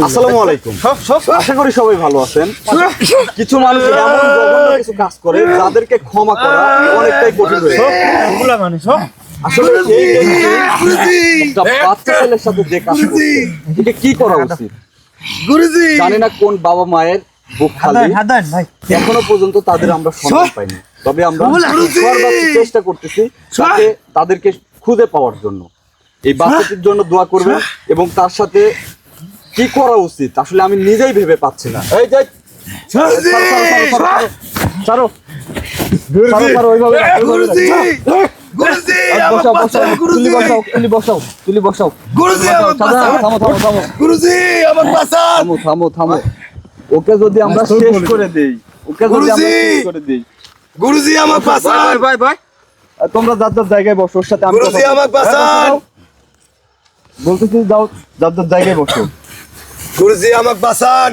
আসসালামু আলাইকুম। আশা করি সবাই ভালো আছেন। কিছু মানুষ এমন জঘন্য কিছু কাজ করে যাদেরকে ক্ষমা করা অনেকটাই কঠিন হয়ে যায়। আসলে এই ব্যক্তি একটা বাচ্চা ছেলের সাথে যে কাজ করছে এটা কি করা উচিত জানি না। কোন বাবা মায়ের বুক খালি এখনো পর্যন্ত তাদের আমরা সম্মান পাইনি, তবে আমরা সর্বোচ্চ চেষ্টা করতেছি তাদেরকে খুঁজে পাওয়ার জন্য। এই বাচ্চাটির জন্য দোয়া করবেন এবং তার সাথে কি করা উচিত আসলে আমি নিজেই ভেবে পাচ্ছি না। এই যে ওকে যদি আমরা শেষ করে দেই, গুরুজি আমার বাঁচান। ভাই তোমরা যার যার জায়গায় বসো, ওর সাথে আমি গুরুজি আমার বাঁচান। বলতেছি যাও যার যার জায়গায় বসো। গুরুজি আমাকে বাঁচান।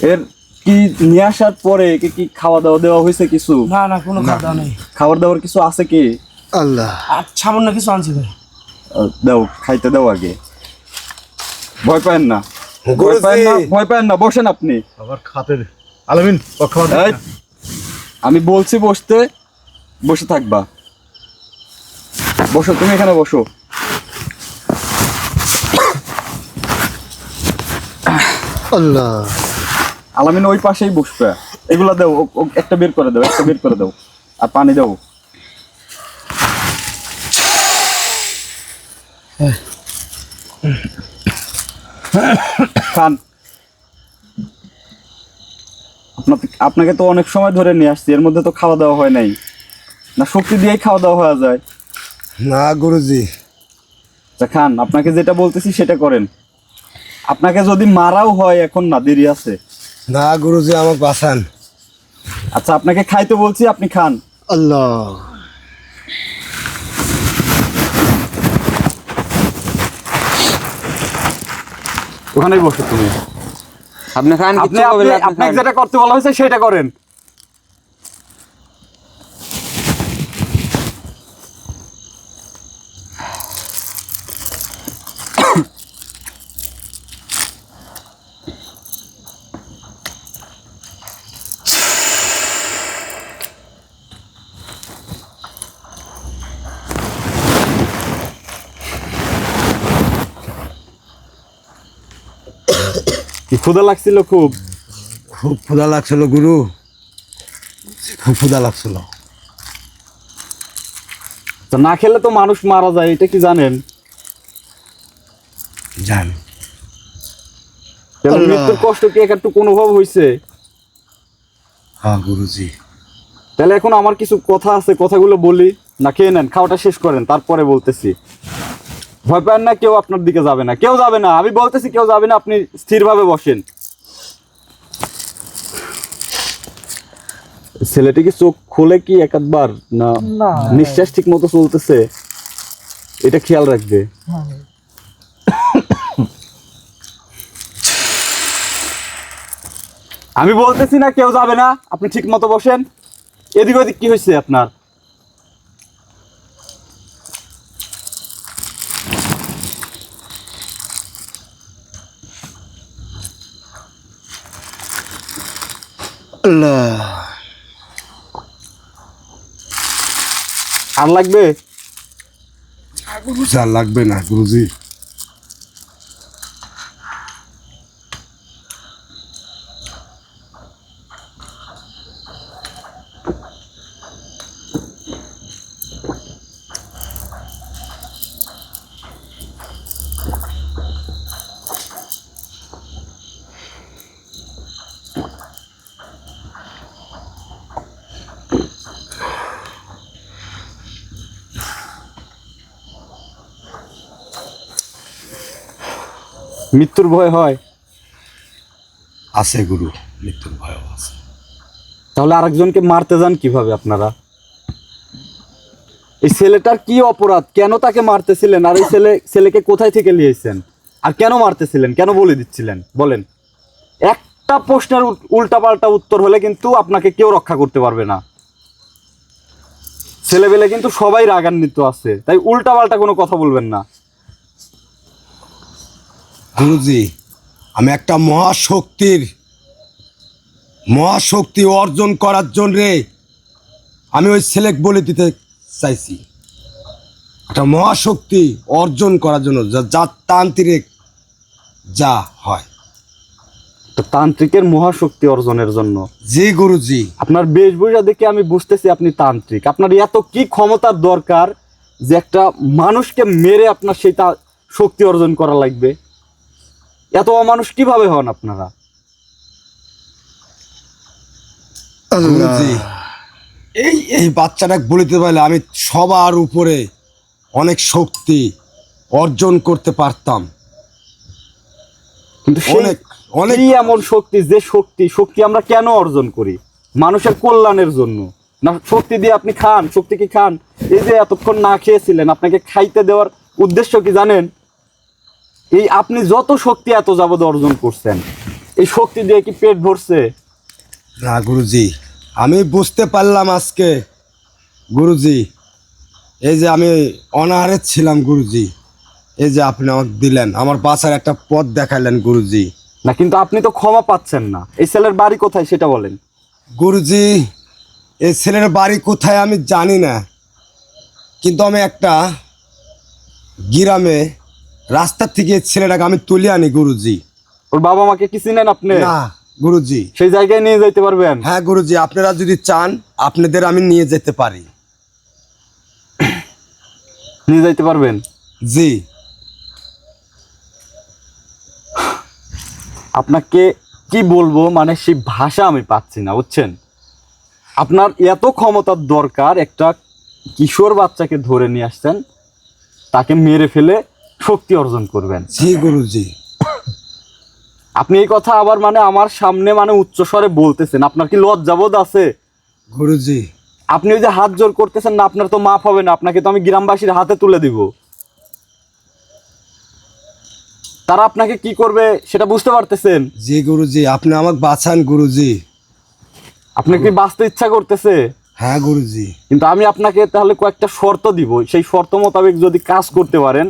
এর কি নিয়ে আসার পরে কি খাওয়া দাওয়া দেওয়া হয়েছে? কিছু না কোনো খাওয়া দাওয়া নেই। খাবার দাবার কিছু আছে কি? আল্লাহ সামান্য কিছু আনছি ভাই। দাও, খাইতে দাও আগে। ভয় পায়েন না, ভয় পায়েন না, বসেন আপনি। আবার খাতে আলামিন আমি বলছি বসতে, বসে থাকবা। বসো, তুমি এখানে বসো। আল্লাহ আলামিন ওই পাশেই বসবে। এগুলা দাও, একটা বের করে দাও, একটা বের করে দাও, আর পানি দাও। খান। আপনাকে তো অনেক সময় ধরে নিয়ে আসছি, এর মধ্যে তো খাওয়া দাওয়া হয় নাই না? শক্তি দিয়েই খাওয়া দাওয়া হয়ে যায় না গুরুজি। খান, আপনাকে যেটা বলতেছি সেটা করেন। আপনাকে যদি মারাও হয় এখন না, দেরি আছে। না গুরুজি আমাকে বাঁচান। আচ্ছা আপনাকে খাইতে বলছি, আপনি খান। আল্লাহ ওখানেই বসো তুমি। আপনি খান, আপনাকে যেটা করতে বলা হয়েছে সেটা করেন। ক্ষুধা লাগছিল? খুব ক্ষুধা লাগছিল গুরু, খুব ক্ষুধা লাগছিল। তো না খেলে তো মানুষ মারা যায়, এটা কি জানেন? জান মৃত্যুর কষ্ট কি একটু অনুভব হয়েছে? হ্যাঁ গুরুজি। তাহলে এখন আমার কিছু কথা আছে, কথাগুলো বলি না? খেয়ে নেন, খাওয়াটা শেষ করেন, তারপরে বলতেছি। ভয় পান না, কেউ আপনার দিকে যাবে না, কেউ যাবে না। আমি বলতেছি কেউ যাবে না, আপনি স্থিরভাবে বসেন। ছেলেটি কি চোখ খোলে কি একবার না? নিঃশ্বাস ঠিক মতো চলতেছে? এটা খেয়াল রাখবে। আমি বলতেছি না কেউ যাবে না, আপনি ঠিক মতো বসেন। এদিক ওদিক কি হয়েছে আপনার? আল্লাহ আর লাগবে? গুরুজি আর লাগবে না গুরুজি। মৃত্যুর ভয় হয়? আছে গুরু, মৃত্যুর ভয় আছে। তাহলে আরেকজনকে মারতে যান কিভাবে আপনারা? এই ছেলেটার কি অপরাধ? কেন তাকে মারতেছিলেন? আর এই ছেলেকে কোথায় থেকে নিয়েছেন? আর কেন মারতেছিলেন? কেন বলে দিচ্ছিলেন? বলেন। একটা প্রশ্নের উল্টাপাল্টা উত্তর হলে কিন্তু আপনাকে কেউ রক্ষা করতে পারবে না। ছেলেবেলে কিন্তু সবাই রাগান্বিত আছে, তাই উল্টাপাল্টা কোনো কথা বলবেন না। গুরুজি, আমি একটা মহাশক্তি অর্জন করার জন্য আমি ওই ছেলেকে বলে দিতে চাইছি। একটা মহাশক্তি অর্জন করার জন্য যা তান্ত্রিক যা হয়। তো তান্ত্রিকের মহাশক্তি অর্জনের জন্য জি গুরুজি। আপনার বেশভূষা দেখে আমি বুঝতেছি আপনি তান্ত্রিক। আপনার এত কি ক্ষমতার দরকার যে একটা মানুষকে মেরে আপনার সেটা শক্তি অর্জন করা লাগবে? এত অমানুষ কিভাবে হন আপনারা? গুরুজি, এই বাচ্চাটাকে বলিতে পারলে আমি সবার উপরে অনেক শক্তি অর্জন করতে পারতাম। কিন্তু অনেক অনেক কি এমন শক্তি, যে শক্তি আমরা কেন অর্জন করি? মানুষের কল্যাণের জন্য না? শক্তি দিয়ে আপনি খান, শক্তি কি খান? এই যে এতক্ষণ না খেয়েছিলেন, আপনাকে খাইতে দেওয়ার উদ্দেশ্য কি জানেন? এই আপনি যত শক্তি এত যাবৎ অর্জন করছেন, এই শক্তি দিয়ে কি পেট ভরছে? না গুরুজি, আমি বুঝতে পারলাম আজকে গুরুজি। এই যে আমি অনাহারে ছিলাম গুরুজি, এই যে আপনি আমাকে দিলেন, আমার বাঁচার একটা পথ দেখালেন গুরুজি। না, কিন্তু আপনি তো ক্ষমা পাচ্ছেন না। এই ছেলের বাড়ি কোথায় সেটা বলেন। গুরুজি, এই ছেলের বাড়ি কোথায় আমি জানি না, কিন্তু আমি একটা গ্রামে রাস্তা থেকে এই ছেলেটাকে আমি তুলে আনি গুরুজি। ওর বাবা মাকে কি চিনেন আপনি? না গুরুজি। সেই জায়গায় নিয়ে যাইতে পারবেন? হ্যাঁ গুরুজি, আপনারা যদি চান আপনাদের আমি নিয়ে যেতে পারি। নিয়ে যাইতে পারবেন? জি। আপনাকে কি বলবো, মানে সেই ভাষা আমি পাচ্ছি না, বুঝছেন? আপনার এত ক্ষমতার দরকার, একটা কিশোর বাচ্চাকে ধরে নিয়ে আসছেন, তাকে মেরে ফেলে শক্তি অর্জন করবেন। জি গুরুজি। আপনি এই কথা আবার মানে আমার সামনে মানে উচ্চস্বরে বলতেছেন, আপনার কি লজ্জাবোধ আছে? গুরুজি, আপনি ওই যে হাত জোর করতেছেন না, আপনার তো মাফ হবে না। আপনাকে তো আমি গ্রামবাসীর হাতে তুলে দিব। তারা আপনাকে কি করবে সেটা বুঝতে পারতেছেন? জি গুরুজি, আপনি আমাকে বাঁচান গুরুজি। আপনার কি বাঁচতে ইচ্ছা করতেছে? হ্যাঁ গুরুজি। কিন্তু আমি আপনাকে তাহলে কয়েকটা শর্ত দিব, সেই শর্ত মোতাবেক যদি কাজ করতে পারেন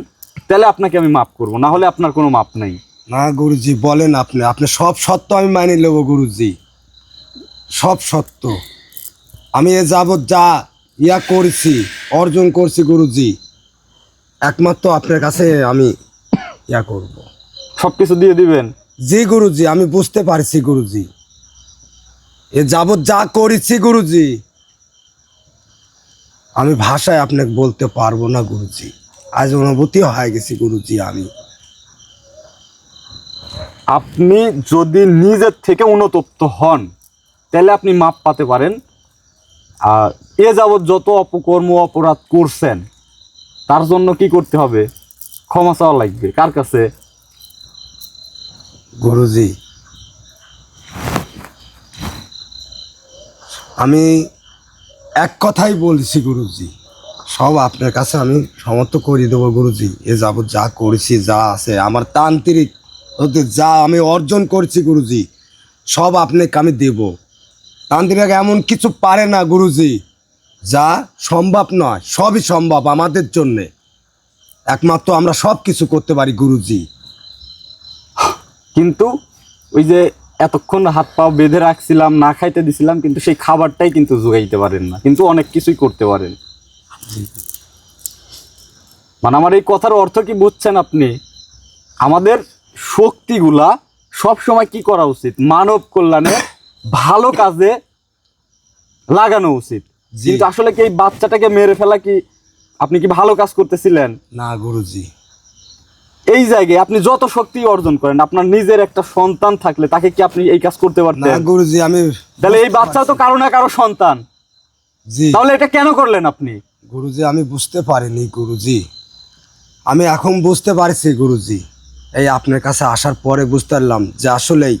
তাহলে আপনাকে আমি মাফ করব, না হলে আপনার কোনো মাফ নেই। না গুরুজি, বলেন আপনি। আপনি সব সত্য আমি মানি নেব গুরুজি, সব সত্য। আমি এ যাবৎ যা করেছি, অর্জন করছি গুরুজি, একমাত্র আপনার কাছে আমি করব। সব কিছু দিয়ে দিবেন? জি গুরুজি, আমি বুঝতে পারছি গুরুজি। এ যাবৎ যা করেছি গুরুজি, আমি ভাষায় আপনাকে বলতে পারবো না গুরুজি। আজ অনুভূতি হয়ে গেছি গুরুজি। আপনি যদি নিজের থেকে অনুতপ্ত হন তাহলে আপনি মাপ পাতে পারেন। আর এ যাবৎ যত অপকর্ম অপরাধ করছেন তার জন্য কি করতে হবে? ক্ষমা চাওয়া লাগবে। কার কাছে? গুরুজি, আমি এক কথাই বলছি গুরুজি, সব আপনার কাছে আমি সমর্থ করে দেবো গুরুজি। এ যাবৎ যা করেছি, যা আছে আমার তান্ত্রিক হতে যা আমি অর্জন করছি গুরুজি, সব আপনাকে আমি দেব। তান্ত্রিক এমন কিছু পারে না গুরুজি যা সম্ভব নয়। সবই সম্ভব আমাদের জন্যে, একমাত্র আমরা সব কিছু করতে পারি গুরুজি। কিন্তু ওই যে এতক্ষণ হাত পা বেঁধে রাখছিলাম, না খাইতে দিছিলাম, কিন্তু সেই খাবারটাই কিন্তু জোগাইতে পারেন না, কিন্তু অনেক কিছুই করতে পারেন। মানে আমার এই কথার অর্থ কি বুঝছেন আপনি? আমাদের শক্তিগুলা সব সময় কি করা উচিত? মানব কল্যাণে, ভালো কাজে লাগানো উচিত। কিন্তু আসলে কি এই বাচ্চাটাকে মেরে ফেলা কি আপনি কি ভালো কাজ করতেছিলেন? না গুরুজি। এই জায়গায় আপনি যত শক্তি অর্জন করেন, আপনার নিজের একটা সন্তান থাকলে তাকে কি আপনি এই কাজ করতে না পারতেন? গুরুজি, আমি তাহলে এই বাচ্চাও তো কারো না কারো সন্তান, জি তাহলে এটা কেন করলেন আপনি? গুরুজি, আমি বুঝতে পারিনি গুরুজি। আমি এখন বুঝতে পারছি গুরুজি। এই আপনার কাছে আসার পরে বুঝতে পারলাম যে আসলেই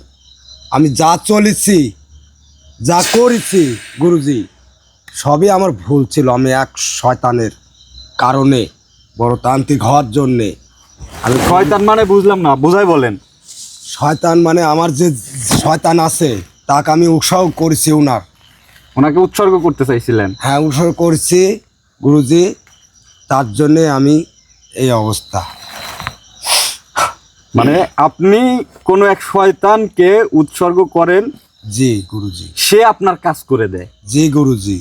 আমি যা চলেছি, যা করেছি গুরুজি, সবই আমার ভুল ছিল। আমি এক শয়তানের কারণে, বড় তান্ত্রিক হওয়ার জন্যে আমি শয়তান মানে বুঝলাম না, বুঝাই বলেন। শয়তান মানে আমার যে শয়তান আছে তাকে আমি উৎসাহ করেছি ওনাকে উৎসর্গ করতে চাইছিলেন? হ্যাঁ, উৎসাহ করেছি গুরুজি, তার জন্যে আমি এই অবস্থা। মানে আপনি কোনো এক শয়তানকে উৎসর্গ করেন, জি গুরুজি, সে আপনার কাজ করে দেয়, জি গুরুজি।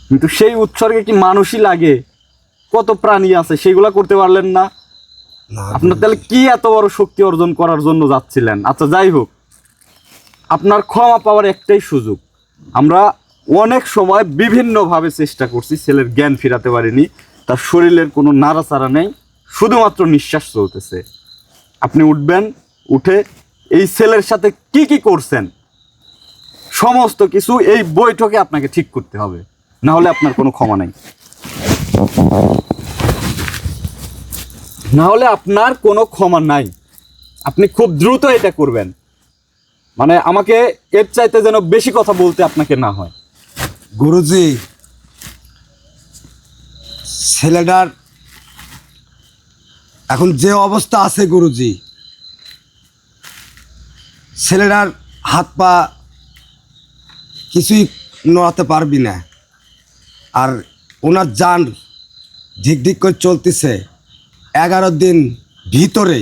কিন্তু সেই উৎসর্গে কি মানুষই লাগে? কত প্রাণী আছে, সেগুলা করতে পারলেন না? না আপনার তাহলে কি এত বড় শক্তি অর্জন করার জন্য যাচ্ছিলেন? আচ্ছা যাই হোক, আপনার ক্ষমা পাওয়ার একটাই সুযোগ। আমরা অনেক সময় বিভিন্নভাবে চেষ্টা করছি, ছেলের জ্ঞান ফিরাতে পারিনি। তার শরীরের কোনো নাড়াচাড়া নেই, শুধুমাত্র নিঃশ্বাস চলতেছে। আপনি উঠবেন, উঠে এই ছেলের সাথে কি কি করছেন সমস্ত কিছু এই বৈঠকে আপনাকে ঠিক করতে হবে, না হলে আপনার কোনো ক্ষমা নাই। না হলে আপনার কোনো ক্ষমা নাই। আপনি খুব দ্রুত এটা করবেন, মানে আমাকে এর চাইতে যেন বেশি কথা বলতে আপনাকে না হয়। গুরুজি, ছেলেটার এখন যে অবস্থা আছে গুরুজি, ছেলেটার হাত পা কিছুই নড়াতে পারবি না, আর ওনার জান ধিক ধিক করে চলতেছে। 11 দিন ভিতরে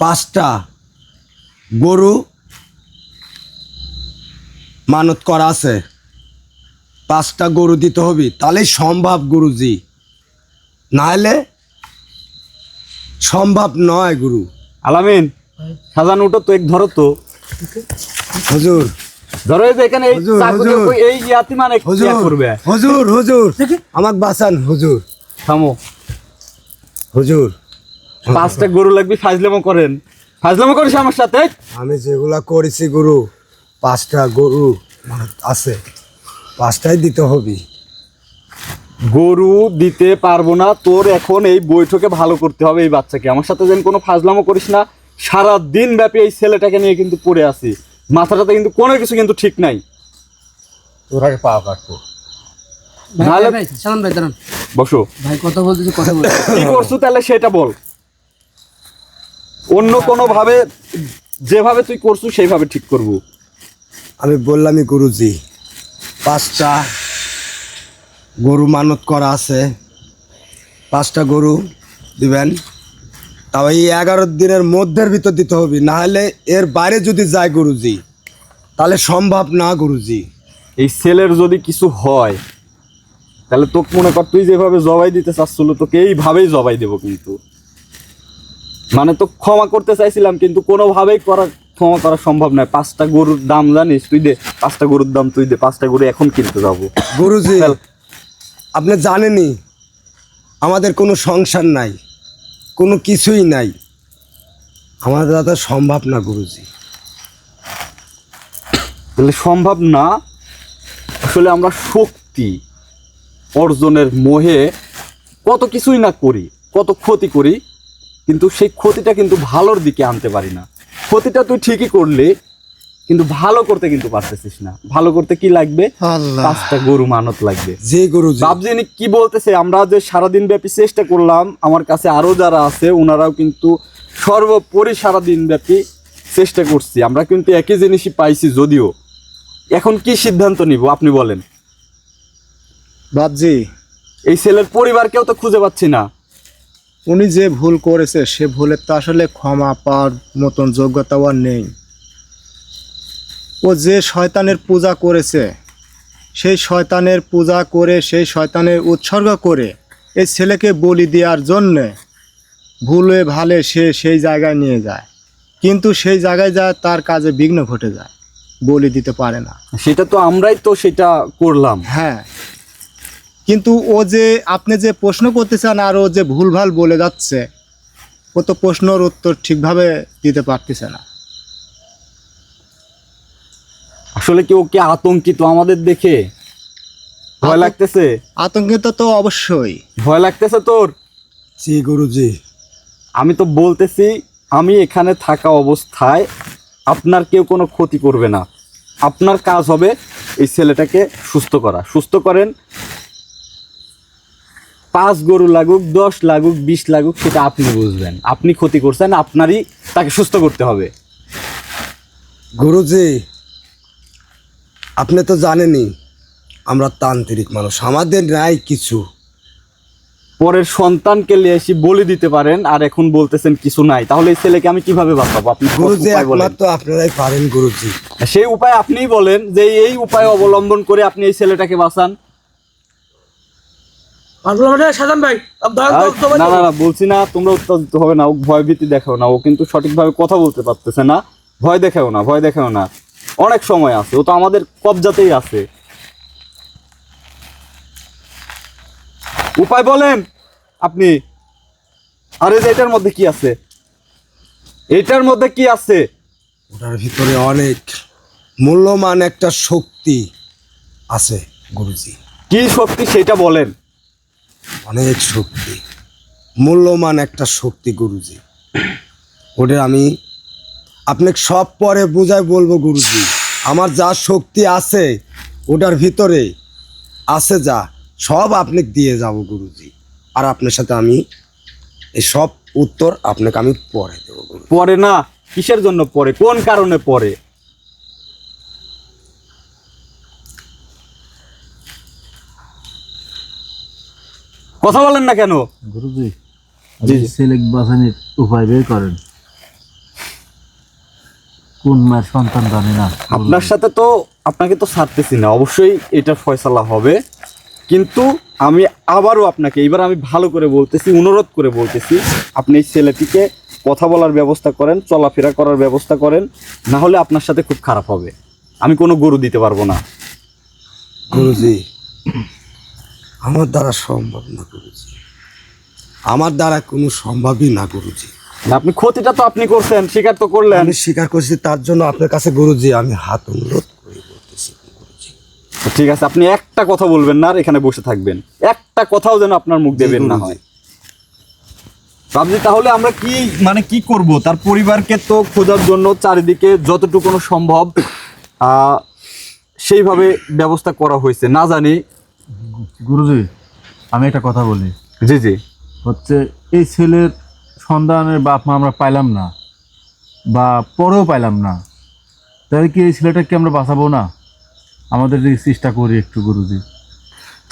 5টা গরু মানত করা আছে, 5টা গরু দিতে হবে, তাহলেই সম্ভব গুরুজি, নাহলে সম্ভব নয় গুরু। আলামিন, সাজান উঠো তো, এক ধরো তো, হুজুর, ধরো এই যে এখানে এই হুজুর, চাকু দিয়ে হুজুর। এই ইয়াতি মানে কি হুজুর, করবে? হুজুর, হুজুর, আমাকে বাঁচান হুজুর, থামো। হুজুর। 5টা গরু লাগবে, ফাজলামো করেন, ফাজলামো করিস আমার সাথে? আমি যেগুলা করেছি গুরু, 5টা গরু আছে, 5টাই দিতে হবে। গরু দিতে পারবো না, তোর এখন এই বৈঠকে ভালো করতে হবে এই বাচ্চাকে। আমার সাথে যেন কোনো ফাজলামো করিস না। সারা দিন ব্যাপী এই ছেলেটাকে নিয়ে কিন্তু পড়ে আছি, মাথাটাতে কিন্তু কোনো কিছু কিন্তু ঠিক নাই। তোর আগে পা কাটবো। ভাই নাহলে- ভাই সালাম ভাই, দাঁড়ান বসো, ভাই, কথা বলতেছি, কথা বলতেছি। কি করছো তাহলে সেটা বল। অন্য কোনো ভাবে, যেভাবে তুই করছু সেইভাবে ঠিক করবো। আমি বললামই গুরুজি, 5টা গরু মানত করা আছে, 5টা গরু দিবেন, তাও এই 11 দিনের মধ্যের ভিতর দিতে হবে, না হলে এর বাইরে যদি যায় গুরুজি, তাহলে সম্ভব না গুরুজি। এই ছেলের যদি কিছু হয় তাহলে তোকে মনে কর, তুই যেভাবে জবাই দিতে চাচ্ছিল তোকে এইভাবেই জবাই দেবো। কিন্তু মানে তো ক্ষমা করতে চাইছিলাম, কিন্তু কোনোভাবেই ক্ষমা করা সম্ভব নয়। 5টা গরুর দাম জানিস তুই? দে 5টা গরুর দাম তুই দে, 5টা গরু এখন কিনতে যাবো। গুরুজি, চল। আপনি জানেনই আমাদের কোনো সংসার নাই, কোনো কিছুই নাই, আমাদের দাদা সম্ভব না গুরুজি। তাহলে সম্ভব না। আসলে আমরা শক্তি অর্জনের মোহে কত কিছুই না করি, কত ক্ষতি করি, কিন্তু সেই ক্ষতিটা কিন্তু ভালোর দিকে আনতে পারি না। ক্ষতিটা তুই ঠিকই করলি, কিন্তু ভালো করতে কিন্তু পারতেছিস না। ভালো করতে কি লাগবে? 5টা গরু মানত লাগবে। জি গুরুজি, বাবজিনি কি বলতেছে, আমরা যে সারাদিন ব্যাপী চেষ্টা করলাম, আমার কাছে আরো যারা আছে ওনারাও কিন্তু সর্বোপরি সারাদিন ব্যাপী চেষ্টা করছি, আমরা কিন্তু একই জিনিসই পাইছি। যদিও এখন কি সিদ্ধান্ত নিব আপনি বলেন? বাপজি, এই ছেলের পরিবারকেও তো খুঁজে পাচ্ছি না। উনি যে ভুল করেছে সে ভুলের তো আসলে ক্ষমা পাওয়ার মতন যোগ্যতাও আর নেই। ও যে শয়তানের পূজা করেছে, সেই শয়তানের পূজা করে, সেই শয়তানের উৎসর্গ করে এই ছেলেকে বলি দেওয়ার জন্যে ভুলে ভালে সে সেই জায়গায় নিয়ে যায়, কিন্তু সেই জায়গায় যায় তার কাজে বিঘ্ন ঘটে যায়, বলি দিতে পারে না। সেটা তো আমরাই তো সেটা করলাম। হ্যাঁ, কিন্তু ও যে আপনি যে প্রশ্ন করতেছেন আর ও যে ভুলভাল বলে যাচ্ছে, ও তো প্রশ্নের উত্তর ঠিকভাবে দিতে পারতেছে না। আসলে কি ওকে আতঙ্কিত আমাদের দেখে? ভয় লাগতেছে? আতঙ্কিত তো অবশ্যই। ভয় লাগতেছে তোর? জি গুরুজি। আমি তো বলতেছি, আমি এখানে থাকা অবস্থায় আপনার কেউ কোনো ক্ষতি করবে না। আপনার কাজ হবে এই ছেলেটাকে সুস্থ করা। সুস্থ করেন, 5 গরু লাগুক, 10 লাগুক, 20 লাগুক, সেটা আপনি বুঝবেন। আপনি ক্ষতি করছেন, আপনারই তাকে সুস্থ করতে হবে। গুরুজি, আপনি তো জানেনই আমরা তান্ত্রিক মানুষ, আমাদের নাই কিছু, পরের সন্তানকে নিয়ে এসে বলে দিতে পারেন, আর এখন বলতেছেন কিছু নাই, তাহলে এই ছেলেকে আমি কিভাবে বাঁচাবো? আপনি গুরুজি উপায় বলেন। একমাত্র আপনারাই পারেন গুরুজি। সেই উপায় আপনিই বলেন, যে এই উপায় অবলম্বন করে আপনি এই ছেলেটাকে বাঁচান। সাজান ভাই না না না, বলছি না তোমরা উত্তেজিত হবে না, ও ভয় ভীতি দেখাও না, ও কিন্তু সঠিকভাবে কথা বলতে পারতেছে না, ভয় দেখাও না, ভয় দেখাও না, অনেক সময় আছে, ও তো আমাদের কবজাতেই আছে। উপায় বলেন আপনি। আরে যে এটার মধ্যে কি আছে? এটার মধ্যে কি আছে? ওটার ভিতরে অনেক মূল্যবান একটা শক্তি আছে গুরুজি। কি শক্তি সেটা বলেন। অনেক শক্তি, মূল্যবান একটা শক্তি গুরুজি। ওটা আমি আপনাকে সব পরে বুঝাই বলবো গুরুজি। আমার যা শক্তি আছে ওটার ভিতরে আছে, যা সব আপনাকে দিয়ে যাব গুরুজি। আর আপনার সাথে আমি এই সব উত্তর আপনাকে আমি পরে দেবো গুরুজি। পরে না, কিসের জন্য পরে? কোন কারণে পরে? কথা বলেন না কেন? গুরুজি, জি, আপনি জি। ছেলে বাঁচানোর উপায় বের করেন। কোন মায়ের সন্তান জানে না? আপনার সাথে তো আপনাকে তো ছাড়তেছি না, অবশ্যই এটা ফয়সালা হবে, কিন্তু আমি আবারও আপনাকে এবার আমি ভালো করে বলতেছি, অনুরোধ করে বলতেছি, আপনি এই ছেলেটিকে কথা বলার ব্যবস্থা করেন, চলাফেরা করার ব্যবস্থা করেন, না হলে আপনার সাথে খুব খারাপ হবে। আমি কোনো গরু দিতে পারবো না। গুরুজি আমার দ্বারা সম্ভব না গুরুজি, আমার দ্বারা কোনো সম্ভবই না গুরুজি। না, আপনি ক্ষতিটা তো আপনি করছেন, স্বীকার তো করলেন। আমি স্বীকার করছি, তার জন্য আপনার কাছে গুরুজি আমি হাত অনুরোধ করে বলতেছি গুরুজি। ঠিক আছে, আপনি একটা কথা বলবেন না, আর এখানে বসে থাকবেন, একটা কথাও যেন আপনার মুখ দেবেন না হয়। ভাবছি তাহলে আমরা কি মানে কি করব? তার পরিবারকে তো খোঁজার জন্য চারিদিকে যতটুকু সম্ভব সেইভাবে ব্যবস্থা করা হয়েছে, না জানি। গুরুজি, আমি একটা কথা বলি, জি জি। হচ্ছে এই ছেলের সন্তানের বাপ মা আমরা পাইলাম না, বা পরেও পাইলাম না, তাহলে কি এই ছেলেটাকে আমরা বাঁচাবো না? আমাদের যদি চেষ্টা করি একটু গুরুজি।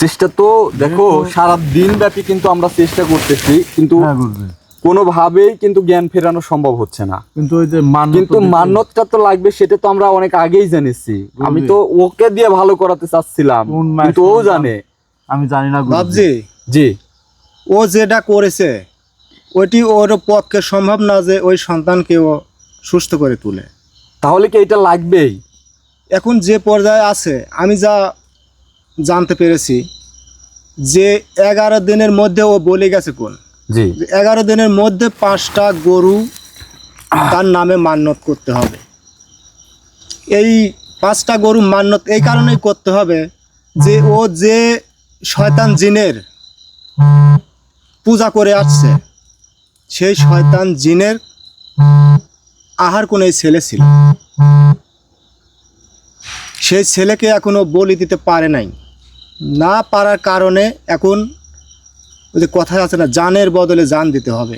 চেষ্টা তো দেখো সারা দিন ব্যাপী কিন্তু আমরা চেষ্টা করতেছি, কিন্তু হ্যাঁ গুরুজি, কোনোভাবেই কিন্তু জ্ঞান ফেরানো সম্ভব হচ্ছে না। কিন্তু ওই যে কিন্তু মান্যতটা তো লাগবে, সেটা তো আমরা অনেক আগেই জেনেছি। আমি তো ওকে দিয়ে ভালো করাতে চাচ্ছিলাম, কোন মায়ের কিন্তু ও সন্তান? জানে। আমি জানি না গুরুজি। বাবজি, জি। ও যেটা করেছে ওইটি ওর পক্ষে সম্ভব না যে ওই সন্তানকে ও সুস্থ করে তুলে। তাহলে কি এটা লাগবেই? এখন যে পর্যায়ে আছে আমি যা জানতে পেরেছি যে 11 দিনের মধ্যে ও বলে গেছে কোন জি। 11 দিনের মধ্যে 5টা গরু তার নামে মান্যত করতে হবে। এই 5টা গরু মান্যত এই কারণেই করতে হবে যে ও যে শয়তান জিনের পূজা করে আসছে, সেই শয়তান জিনের আহার কোন এই ছেলে ছিল। সেই ছেলেকে এখনো বলি দিতে পারে নাই, না পারার কারণে এখন ওই যে কথা আছে না, জানের বদলে জান দিতে হবে।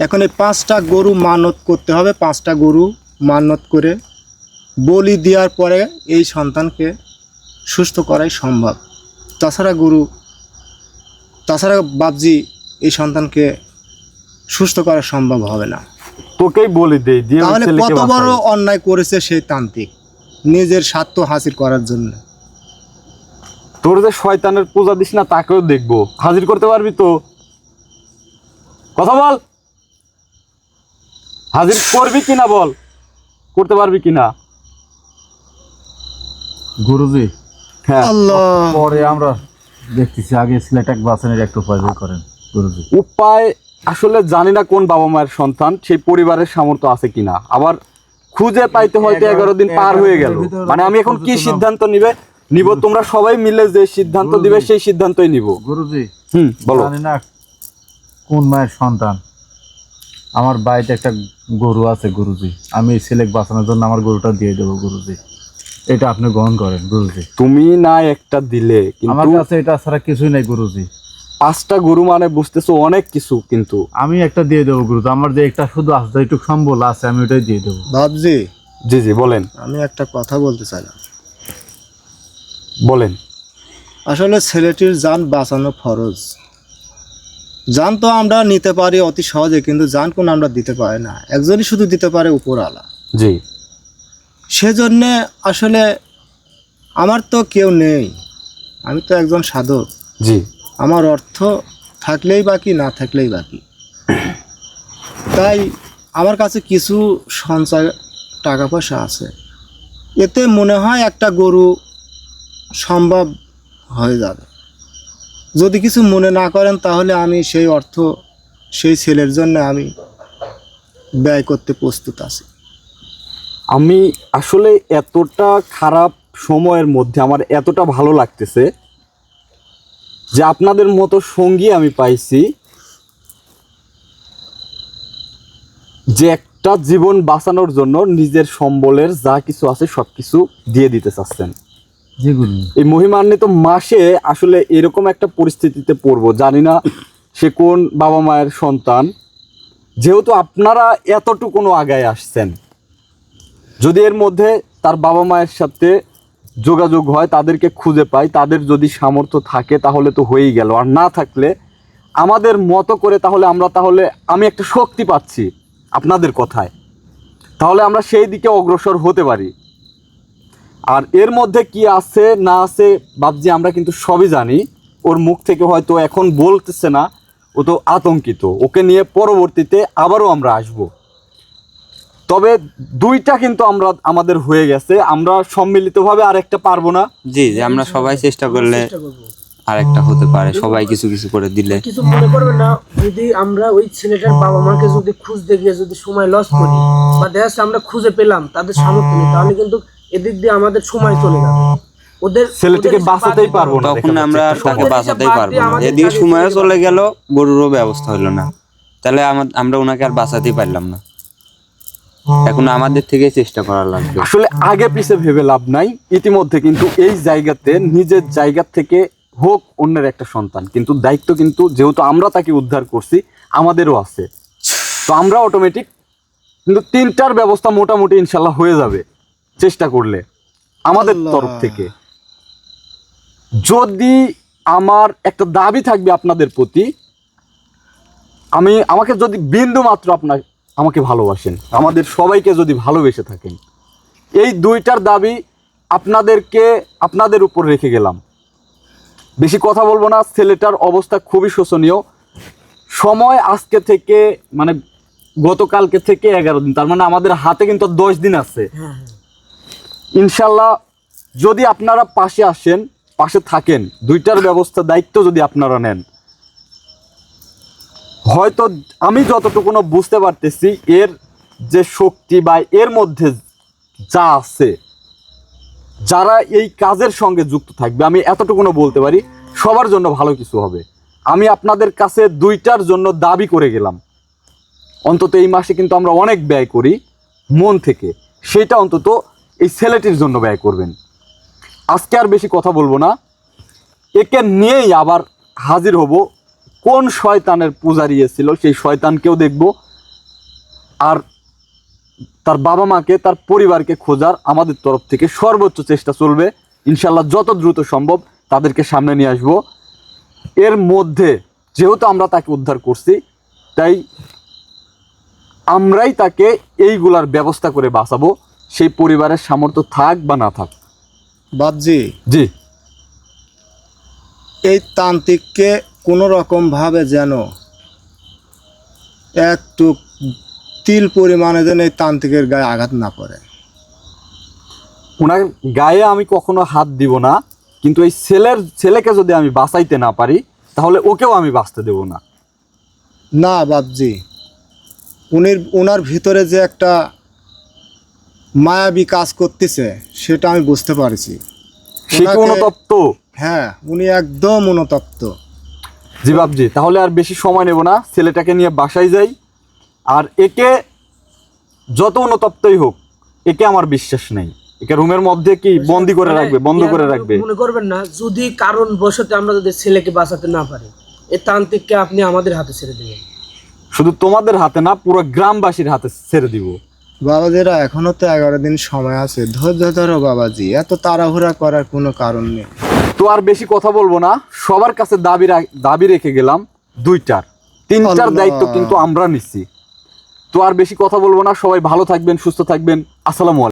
এখন এই 5টা গরু মানত করতে হবে, 5টা গরু মানত করে বলি দেওয়ার পরে এই সন্তানকে সুস্থ করাই সম্ভব। তাছাড়া বাবজি এই সন্তানকে সুস্থ করা সম্ভব হবে না। তোকেই বলি দেই দিয়ে ওই তাহলে ছেলেকে কত বড় বাঁচাই। অন্যায় করেছে সেই তান্ত্রিক নিজের স্বার্থ হাসিল করার জন্য। তোর যে শয়তানের পূজা দিস না, তাকেও দেখবো। হাজির করতে পারবি তো? কথা বল, হাজির করবি কিনা বল, করতে পারবি কিনা? গুরুজি, হ্যাঁ। আল্লাহ, পরে আমরা দেখতেছি, আগে ছেলেটাকে বাঁচানোর একটা উপায় বের করেন গুরুজি। উপায় আসলে জানি না কোন বাবা মায়ের সন্তান, সেই পরিবারের সামর্থ্য আছে কিনা। আবার খুঁজে পাইতে হয়তো 11 দিন পার হয়ে গেল। মানে আমি এখন কি সিদ্ধান্ত নিব তোমরা সবাই মিলে যে সিদ্ধান্ত দিবে সেই সিদ্ধান্তই নিব। গুরুজি, বলো। জানি না কোন মায়ের সন্তান, আমার বাড়িতে একটা গরু আছে গুরুজি, আমি এই ছেলেকে বাঁচানোর জন্য আমার গরুটা দিয়ে দেবো গুরুজি, এটা আপনি গ্রহণ করেন গুরুজি। তুমি না একটা দিলে, আমার কিন্তু কাছে এটা ছাড়া কিছুই নাই গুরুজি। 5টা গরু মানে বুঝতেছো অনেক কিছু, কিন্তু আমি একটা দিয়ে দেবো গুরুজি, আমার যে একটা শুধু আছে, যেটুকু সম্বল আছে আমি ওটাই দিয়ে দেবো। বাবজি, জি জি বলেন আমি একটা কথা বলতে চাইলাম। বলেন। আসলে ছেলেটির জান বাঁচানো ফরজ, জান তো আমরা নিতে পারি অতি সহজে, কিন্তু জান কোন আমরা দিতে পারি না, একজনই শুধু দিতে পারে, উপরওয়ালা। জি। সেজন্যে আসলে আমার তো কেউ নেই, আমি তো একজন সাধক। জি। আমার অর্থ থাকলেই বাকি, না থাকলেই বাকি। তাই আমার কাছে কিছু সঞ্চয় টাকা পয়সা আছে, এতে মনে হয় একটা গরু সম্ভব হয়ে যাবে। যদি কিছু মনে না করেন তাহলে আমি সেই অর্থ সেই ছেলের জন্য আমি ব্যয় করতে প্রস্তুত আছি। আমি আসলে এতটা খারাপ সময়ের মধ্যে আমার এতটা ভালো লাগতেছে যে আপনাদের মতো সঙ্গী আমি পাইছি, যে একটা জীবন বাঁচানোর জন্য নিজের সম্বলের যা কিছু আছে সব কিছু দিয়ে দিতে চাচ্ছেন। জি গুরু। এই মহিমান্বিত মাসে আসলে এরকম একটা পরিস্থিতিতে পড়বো, জানি না সে কোন বাবা মায়ের সন্তান। যেহেতু আপনারা এতটুকুনো আগায় আসছেন, যদি এর মধ্যে তার বাবা মায়ের সাথে যোগাযোগ হয়, তাদেরকে খুঁজে পাই, তাদের যদি সামর্থ্য থাকে তাহলে তো হয়েই গেল। আর না থাকলে আমাদের মতো করে তাহলে আমি একটা শক্তি পাচ্ছি আপনাদের কথায়, তাহলে আমরা সেই দিকে অগ্রসর হতে পারি। আর এর মধ্যে কি আছে না আছে বাবজি আমরা কিন্তু সবই জানি। ওর মুখ থেকে হয়তো এখন বলতেছে না, ও তো আতঙ্কিত, ওকে নিয়ে পরবর্তীতে আবারও আমরা আসব। তবে দুইটা কিন্তু আমাদের হয়ে গেছে, আমরা সম্মিলিতভাবে আরেকটা পারবো না। জি, যে আমরা সবাই চেষ্টা করলে চেষ্টা করবো। আরেকটা হতে পারে, সবাই কিছু কিছু করে দিলে। কিছু মনে করবেন না, যদি আমরা ওই ছেলেটার বাবা মাকে যদি খুঁজতে গিয়ে যদি সময় লস করি, বা দেখা যাচ্ছে আমরা খুঁজে পেলাম তাদের সামর্থ্য নেই, তাহলে কিন্তু এদিক দিয়ে আমাদের সময় চলে যাবে। ওদের ছেলেটিকে বাঁচাতেই পারবো না, তখন আমরা আর তাকে ওদেরকে বাঁচাতেই বাদ পারবো দিয়ে না। আমাদের এদিকে কাজে সময়ও চলে চলে গেল, গরুরও ব্যবস্থা হলো না, তাহলে আমরা ওনাকে আর বাঁচাতেই পারলাম না। এখন আমাদের থেকে চেষ্টা করা লাগবে। আসলে আগে পিছে ভেবে লাভ নাই। ইতিমধ্যে কিন্তু এই জায়গাতে নিজের জায়গা থেকে হোক অন্যের একটা সন্তান, কিন্তু দায়িত্ব কিন্তু যেহেতু আমরা তাকে উদ্ধার করছি আমাদেরও আছে, তো আমরা অটোমেটিক কিন্তু তিনটার ব্যবস্থা মোটামুটি ইনশাল্লাহ হয়ে যাবে চেষ্টা করলে আমাদের তরফ থেকে। যদি আমার একটা দাবি থাকবে আপনাদের প্রতি, আমাকে যদি বিন্দু মাত্র আমাকে ভালোবাসেন, আমাদের সবাইকে যদি ভালোবেসে থাকেন, এই দুইটার দাবি আপনাদের উপর রেখে গেলাম। বেশি কথা বলবো না, ছেলেটার অবস্থা খুবই শোচনীয়। সময় আজকে থেকে মানে গতকালকে থেকে 11 দিন, তার মানে আমাদের হাতে কিন্তু 10 দিন আছে। ইনশাল্লাহ যদি আপনারা পাশে আসেন, পাশে থাকেন, দুইটার ব্যবস্থা দায়িত্ব যদি আপনারা নেন, হয়তো আমি যতটুকু বুঝতে পারতেছি এর যে শক্তি বা এর মধ্যে যা আছে, যারা এই কাজের সঙ্গে যুক্ত থাকবে, আমি এতটুকু বলতে পারি সবার জন্য ভালো কিছু হবে। আমি আপনাদের কাছে দুইটার জন্য দাবি করে গেলাম, অন্তত এই মাসে কিন্তু আমরা অনেক ব্যয় করি মন থেকে, সেটা অন্তত এই ছেলেটির জন্য ব্যয় করবেন। আজকে আর বেশি কথা বলবো না, একে নিয়েই আবার হাজির হব। কোন শয়তানের পূজারি ছিল সেই শয়তানকেও দেখব, আর তার বাবা মাকে, তার পরিবারকে খোঁজার আমাদের তরফ থেকে সর্বোচ্চ চেষ্টা চলবে। ইনশাল্লাহ যত দ্রুত সম্ভব তাদেরকে সামনে নিয়ে আসবো। এর মধ্যে যেহেতু আমরা তাকে উদ্ধার করছি, তাই আমরাই তাকে এইগুলার ব্যবস্থা করে বাঁচাবো, সেই পরিবারের সামর্থ্য থাক বা না থাক। বাবজি, জি। এই তান্ত্রিককে কোনো রকমভাবে যেন একটু তিল পরিমাণে যেন এই তান্ত্রিকের গায়ে আঘাত না পড়ে। ওনার গায়ে আমি কখনো হাত দিব না, কিন্তু এই ছেলেকে যদি আমি বাঁচাইতে না পারি তাহলে ওকেও আমি বাঁচতে দেব না। না বাবজি, ওনার ভিতরে যে একটা মায়াবী কাজ করতেছে সেটা আমি বুঝতে পারছি। সে কি অনুতপ্ত? হ্যাঁ, উনি একদম অনুতপ্ত। জি বাবজি, তাহলে আর বেশি সময় নেব না, ছেলেটাকে নিয়ে বাসায় যাই। আর একে যত অনুতপ্তই হোক, একে আমার বিশ্বাস নেই, একে রুমের মধ্যে কি বন্দি করে রাখবে, বন্ধ করে রাখবে। মনে করবেন না, যদি কারণ বশত আমরা যদি ছেলেকে বাঁচাতে না পারি, এই তান্ত্রিককে আপনি আমাদের হাতে ছেড়ে দেবেন। শুধু তোমাদের হাতে না, পুরো গ্রামবাসীর হাতে ছেড়ে দিব। বাবাজিরা, এখনো তো 11 দিন সময় আছে, ধৈর্য ধরো বাবাজি, এত তাড়াহুড়া করার কোনো কারণ নেই। তো আর বেশি কথা বলবো না, সবার কাছে দাবি রেখে গেলাম দুইটার। তিনটার দায়িত্ব কিন্তু আমরা নিচ্ছি। তো আর বেশি কথা বলবো না, সবাই ভালো থাকবেন, সুস্থ থাকবেন। আসসালামু আলাইকুম।